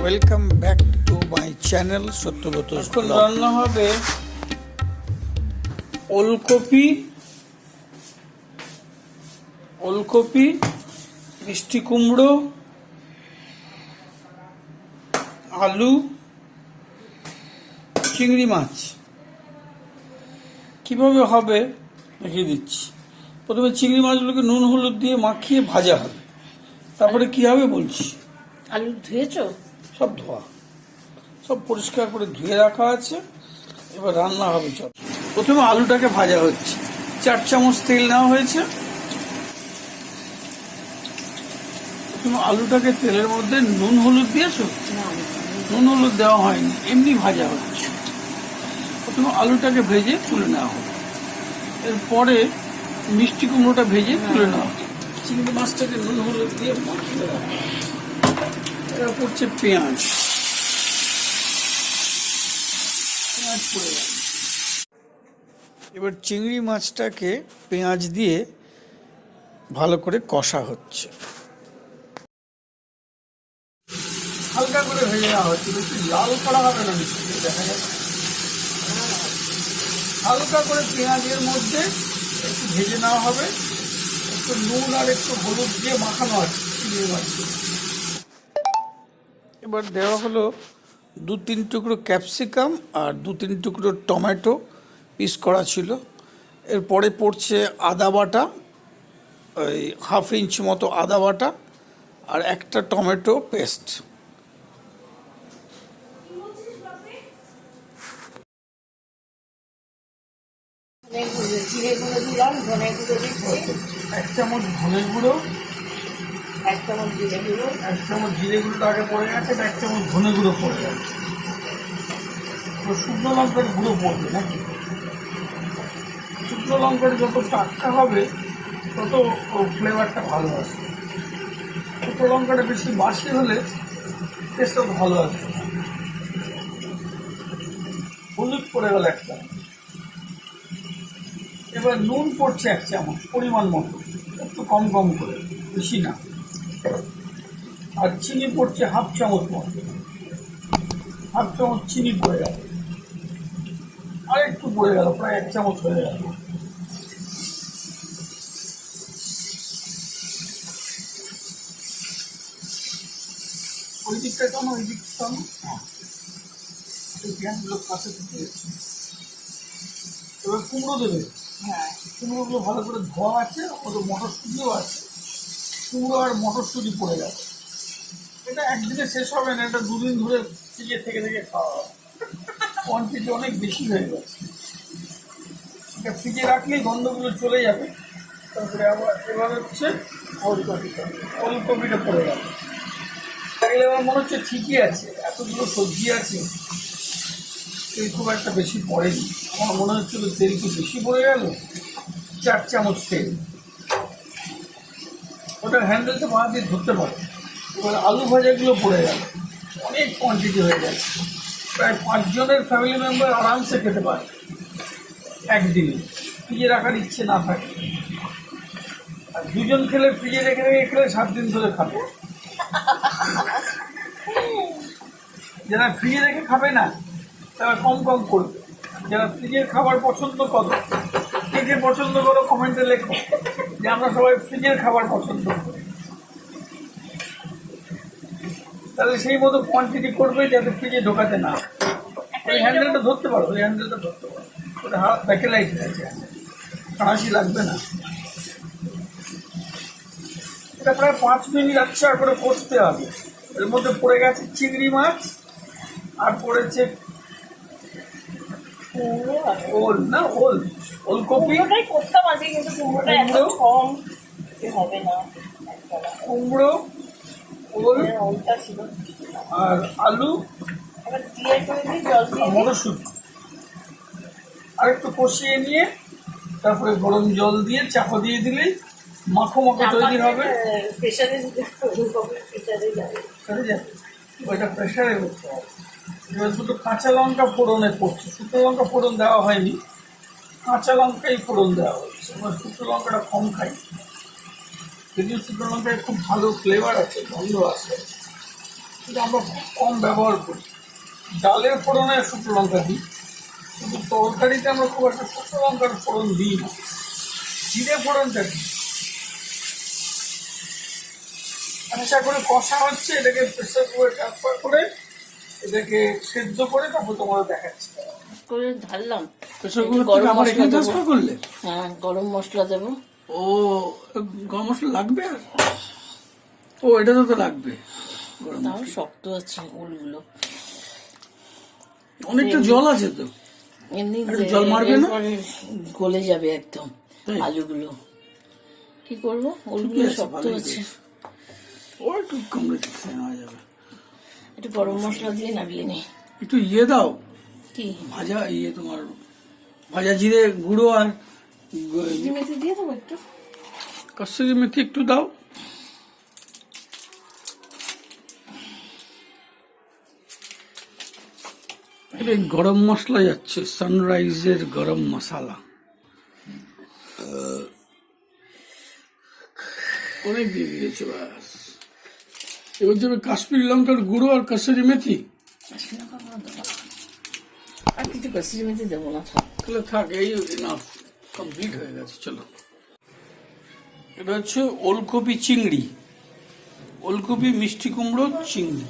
Welcome back to my channel Satyabrata's. এখন রান্না হবে ওলকপি, মিষ্টি কুমড়ো, আলু, চিংড়ি মাছ। কিভাবে হবে দেখিয়ে দিচ্ছি। প্রথমে চিংড়ি মাছগুলোকে নুন হলুদ দিয়ে মাখিয়ে ভাজা হবে, তারপরে কি হবে বলছি। আলু ধুয়েছো? সব ধোয়া, সব পরিষ্কার করে ধুয়ে রাখা আছে। এবার রান্না হবে। চল, প্রথমে আলুটাকে ভাজা হচ্ছে। 4 চামচ তেল নেওয়া হয়েছে। প্রথমে আলুটাকে তেলের মধ্যে নুন হলুদ দিয়েছো? নুন হলুদ দেওয়া হয়নি, এমনি ভাজা হচ্ছে। প্রথমে আলুটাকে ভেজে তুলে নেওয়া হবে, এরপরে মিষ্টি কুমড়োটা ভেজে তুলে নেওয়া হবে। চিংড়ি মাছটাকে নুন হলুদ দিয়ে মাখিয়ে দেওয়া হবে। এটা পড়ছে পেঁয়াজ পড়ে গেল। এবার চিংড়ি মাছটাকে পেঁয়াজ দিয়ে ভালো করে কষা হচ্ছে। হালকা করে ভেজে নেওয়া হচ্ছে, বেশি লাল করা হবে না। নিশ্চয়ই দেখা যাচ্ছে হালকা করে পেঁয়াজের মধ্যে একটু ভেজে নেওয়া হবে। একটু নুন আর একটু হলুদ দিয়ে মাখানো আছে চিংড়ি মাছ। এবার দেওয়া হলো 2-3 টুকরো ক্যাপসিকাম আর 2-3 টুকরো টমেটো পিস করা ছিল। এরপরে পড়ছে আদা বাটা, ওই 1/2 ইঞ্চ মতো আদা বাটা আর একটা টমেটো পেস্ট। জিরে গুঁড়ো দিলাম, ধনে গুঁড়ো দিচ্ছি, 1 চামচ ধনে গুঁড়ো, 1 চামচ জিরে গুঁড়ো, 1 চামচ জিরে গুঁড়োটা আগে পড়ে গেছে, 1 চামচ ধনে গুঁড়ো পড়ে গেছে। তো শুকনো লঙ্কার গুঁড়ো পড়বে নাকি? শুকনো লঙ্কাটা যত টাটকা হবে তত ফ্লেভারটা ভালো আসবে। শুকনো লঙ্কাটা বেশি বাসি হলে টেস্টটা ভালো আসবে। হলুদ পড়ে গেল 1 চামচ। এবার নুন পড়ছে 1 চামচ, পরিমাণ মতো, একটু কম কম করে, বেশি না। আর চিনি পড়ছে 1/2 চামচ মতো, 1/2 চামচ চিনি পড়ে গেল। আর একটু পড়ে গেল, প্রায় 1 চামচ হয়ে গেল। ওই দিকটা কেন, ওই দিকটা কেন? পেঁয়াজগুলো কাছে থেকে এবার কুমড়ো দেবে। হ্যাঁ, কুমড়োগুলো ভালো করে ধোয়া আছে, ওদের মটরশুঁটিও আছে। কুমড়ো আর মটরশুঁটি পড়ে যাবে। এটা একদিনে শেষ হবে না, এটা 2 দিন ধরে ফ্রিজে থেকে থেকে খাওয়া হবে। কোয়ান্টিটি অনেক বেশি হয়ে গেছে। এটা ফ্রিজে রাখলেই গন্ধগুলো চলে যাবে। তারপরে আবার এবার হচ্ছে ওলকপিটা পড়ে গেল। দেখলে আমার মনে হচ্ছে ঠিকই আছে, এতগুলো সবজি আছে, তেল খুব একটা বেশি পড়েনি। আমার মনে হচ্ছিল তেল কি বেশি পড়ে গেল। 4 চামচ তেল। ওটার হ্যান্ডেলটা বাঁ দিয়ে ধরতে পারে। এবার আলু ভাজাগুলো পড়ে গেল, অনেক কোয়ান্টিটি হয়ে গেছে। প্রায় 5 জনের ফ্যামিলি মেম্বার আরামসে খেতে পারে একদিনে, ফ্রিজে রাখার ইচ্ছে না থাকে। আর 2 জন খেলে ফ্রিজে রেখে রেখে খেলে 7 দিন ধরে খাবে। যারা ফ্রিজে রেখে খাবে না তারা কম কম করবে। যারা ফ্রিজের খাবার পছন্দ করো, কে কে পছন্দ করো কমেন্টে লেখো যে আমরা সবাই ফ্রিজের খাবার পছন্দ করি। তাহলে সেই মতো কোয়ান্টিটি করবে যাতে ফ্রিজে ঢোকাতে না। ওই হ্যান্ডেলটা ধরতে পারো, ওই হ্যান্ডেলটা ধরতে পারো। ওটা হাত ব্যাকেলাইট আছে, হাসি লাগবে না। এটা প্রায় 5 মিনিট আচ্ছা করে কষতে হবে। এর মধ্যে পড়ে গেছে চিংড়ি মাছ আর পড়েছে ওলকপি। কুমড়োটাই করতাম আজকে, কিন্তু কুমড়োটা এত কম হবে না। কুমড়ো, ওলটা ছিল, আর আলু, এবার দিয়ে করে দিই, জল দিয়ে দিই। মটরশুঁটি আর একটু কষিয়ে নিয়ে তারপরে গরম জল দিয়ে চাপা দিয়ে দিলেই মাখো মাখো তৈরি হবে। প্রেশারে প্রেশারে যাবে, ওইটা প্রেশারে করতে হবে। এবার দুটো কাঁচা লঙ্কা ফোড়নে পড়ছে, শুকনো লঙ্কা ফোড়ন দেওয়া হয়নি, কাঁচা লঙ্কাই ফোড়ন দেওয়া হচ্ছে। আমরা শুকনো লঙ্কাটা কম খাই, যদিও শুকনো লঙ্কায় খুব ভালো ফ্লেভার আছে, গন্ধ আছে। এটা আমরা খুব কম ব্যবহার করি। ডালের ফোড়নে শুকনো লঙ্কা দিই, কিন্তু তরকারিতে আমরা খুব একটা শুকনো লঙ্কার ফোড়ন দিই না, জিরে ফোড়নটা দিই। আচ্ছা করে কষা হচ্ছে, এটাকে প্রেসার কুকারে ট্রান্সফার করে এটাকে সেদ্ধ করে তারপর তোমাদের দেখাচ্ছি। করে ঢাললাম। প্রেসার কুকার থেকে আবার এখানে ট্রান্সফার করলে? হ্যাঁ, গরম মশলা দেবো। ও, গরম মশলা লাগবে? আর ও, এটা তো লাগবে। তাও শক্ত আছে ওলগুলো, অনেকটা জল আছে তো, এমনি জল মারবে না? গলে যাবে একদম তাই? আলুগুলো। কি করবো, ওলগুলো শক্ত আছে। ও একটু কামড়ে দিতে নেওয়া যাবে। একটু গরম মশলা দিয়ে নামিয়ে নি। একটু ইয়ে দাও, কি ভাজা ইয়ে, তোমার ভাজা জিরে গুঁড়ো আর মেথি দিয়ে দেবো একটু। কসুরি মেথি একটু দাও। এটা গরম মশলা যাচ্ছে, সানরাইজের গরম মশলা। অনেক দিয়ে দিয়েছে, ব্যাস। এবার যাবে কাশ্মীরি লঙ্কার গুঁড়ো আর কসুরি মেথি। আর কিছু কসুরি মেথি দেবো না, থাক। তাহলে থাক, এই এনাফ, কমপ্লিট হয়ে গেছে। চলো, এটা হচ্ছে ওলকপি চিংড়ি, ওলকপি মিষ্টি কুমড়ো চিংড়ি।